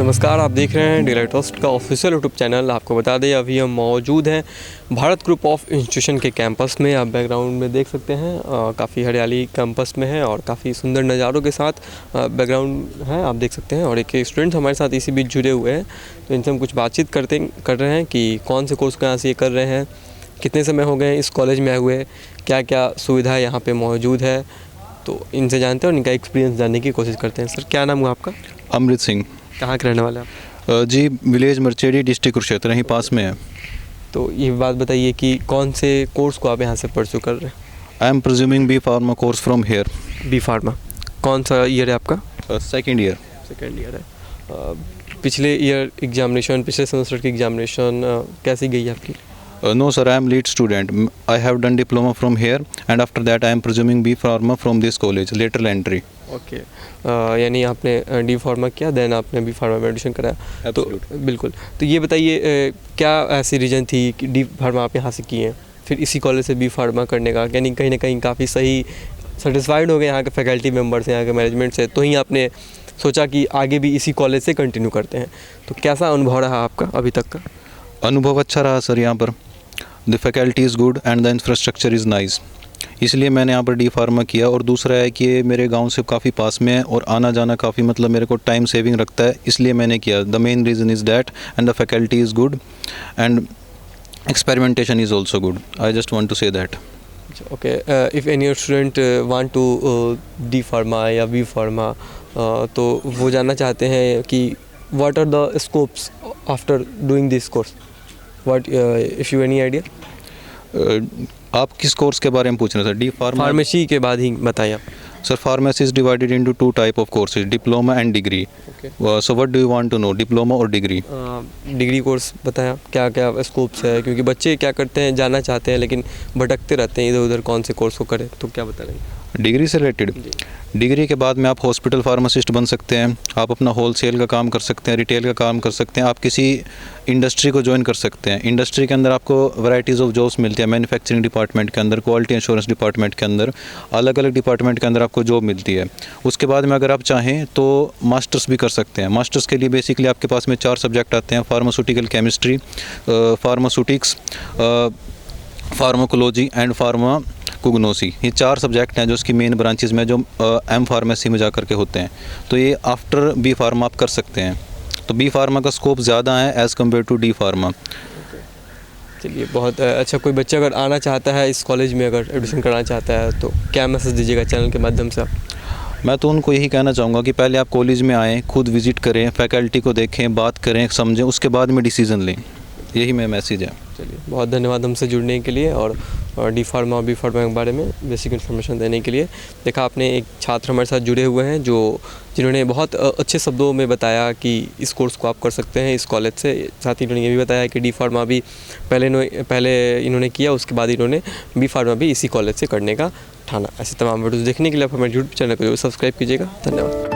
नमस्कार, आप देख रहे हैं डिलाइट होस्ट का ऑफिशियल यूट्यूब चैनल। आपको बता दें अभी हम मौजूद हैं भारत ग्रुप ऑफ इंस्टीट्यूशन के कैंपस में। आप बैकग्राउंड में देख सकते हैं काफ़ी हरियाली कैंपस में है और काफ़ी सुंदर नज़ारों के साथ बैकग्राउंड है, आप देख सकते हैं। और एक स्टूडेंट हमारे साथ इसी बीच जुड़े हुए हैं, तो इनसे हम कुछ बातचीत कर रहे हैं कि कौन से कोर्स यहाँ से ये कर रहे हैं, कितने समय हो गए इस कॉलेज में आए हुए, क्या क्या सुविधाएँ यहाँ पर मौजूद है। तो इनसे जानते हैं और इनका एक्सपीरियंस जानने की कोशिश करते हैं। सर, क्या नाम हुआ आपका? अमृत सिंह। कहाँ के रहने वाले आप? जी, विलेज मर्चेडी, डिस्ट्रिक्ट कुरुक्षेत्र, यहीं पास में है। तो ये बात बताइए कि कौन से कोर्स को आप यहाँ से परस्यू कर रहे हैं? I am presuming B pharma course from here. B pharma कौन सा ईयर है आपका? Second year. सेकेंड ईयर है। पिछले ईयर एग्जामिनेशन, पिछले सेमेस्टर की एग्जामिनेशन कैसी गई आपकी? No sir, I am lead student. I have done diploma from here and after that I am presuming B Pharma from this college, lateral entry. Okay, यानी आपने D pharma किया, then आपने B pharma में admission कराया। तो बिल्कुल, तो ये बताइए क्या ऐसी रीज़न थी कि डी फार्मा आप यहाँ से किए हैं, फिर इसी कॉलेज से बी फार्मा करने का? यानी कहीं ना कहीं काफ़ी सही सेटिस्फाइड हो गए यहाँ के फैकल्टी मेम्बर से, यहाँ के मैनेजमेंट से, तो ही आपने सोचा कि आगे भी इसी कॉलेज से कंटिन्यू करते हैं। तो कैसा अनुभव रहा आपका अभी तक का? अनुभव अच्छा रहा सर। यहाँ पर the faculty is good and the infrastructure is nice, इसलिए मैंने यहाँ पर डी फार्मा किया। और दूसरा है कि ये मेरे गांव से काफ़ी पास में है और आना जाना काफ़ी मतलब मेरे को टाइम सेविंग रखता है, इसलिए मैंने किया। The main reason is that and the faculty is good and experimentation is also good. I just want to say that. Okay, if any student want to D pharma या B pharma, तो वो जानना चाहते हैं कि what are the scopes after doing this course, what if you any idea? आप किस course के बारे में पूछ रहे हैं सर? D pharma? फार्मेसी के बाद ही बताइए आप। Sir, pharmacy is divided into two type of courses, diploma and degree. So what do you want to know, diploma और डिग्री? डिग्री कोर्स बताएं आप, क्या क्या स्कोप्स है, क्योंकि बच्चे क्या करते हैं, जानना चाहते हैं लेकिन भटकते रहते हैं इधर उधर, कौन से कोर्स को करें, तो क्या बता रहे हैं? डिग्री से रिलेटेड, डिग्री के बाद में आप हॉस्पिटल फार्मासिस्ट बन सकते हैं, आप अपना होलसेल का काम कर सकते हैं, रिटेल का काम कर सकते हैं, आप किसी इंडस्ट्री को ज्वाइन कर सकते हैं। इंडस्ट्री के अंदर आपको वैराइटीज़ ऑफ जॉब्स मिलती हैं, मैन्युफैक्चरिंग डिपार्टमेंट के अंदर, क्वालिटी इंश्योरेंस डिपार्टमेंट के अंदर, अलग अलग डिपार्टमेंट के अंदर आपको जॉब मिलती है। उसके बाद में अगर आप चाहें तो मास्टर्स भी कर सकते हैं। मास्टर्स के लिए बेसिकली आपके पास में 4 सब्जेक्ट आते हैं: pharmaceutical chemistry, pharmaceutics, pharmacology and pharmacognosy. ये 4 सब्जेक्ट हैं जो इसकी मेन ब्रांचेस में, जो एम फार्मेसी में जा कर के होते हैं। तो ये आफ्टर बी फार्मा आप कर सकते हैं। तो बी फार्मा का स्कोप ज़्यादा है as compare to D pharma. चलिए, बहुत अच्छा। कोई बच्चा अगर आना चाहता है इस कॉलेज में, अगर एडमिशन कराना चाहता है, तो क्या मैसेज दीजिएगा चैनल के माध्यम से आप? मैं तो उनको यही कहना चाहूँगा कि पहले आप कॉलेज में आएँ, खुद विज़िट करें, फैकल्टी को देखें, बात करें, समझें, उसके बाद में डिसीज़न लें। यही मेरा मैसेज है। चलिए, बहुत धन्यवाद हमसे जुड़ने के लिए और डी फार्मा और बी फार्मा के बारे में बेसिक इन्फॉर्मेशन देने के लिए। देखा आपने, एक छात्र हमारे साथ जुड़े हुए हैं जिन्होंने बहुत अच्छे शब्दों में बताया कि इस कोर्स को आप कर सकते हैं इस कॉलेज से। साथ ही इन्होंने ये भी बताया कि डी फार्मा भी पहले इन्होंने किया, उसके बाद इन्होंने बी फार्मा भी इसी कॉलेज से करने का ठाना। ऐसे तमाम वीडियोज़ देखने के लिए आप हमारे यूट्यूब चैनल को सब्सक्राइब कीजिएगा। धन्यवाद।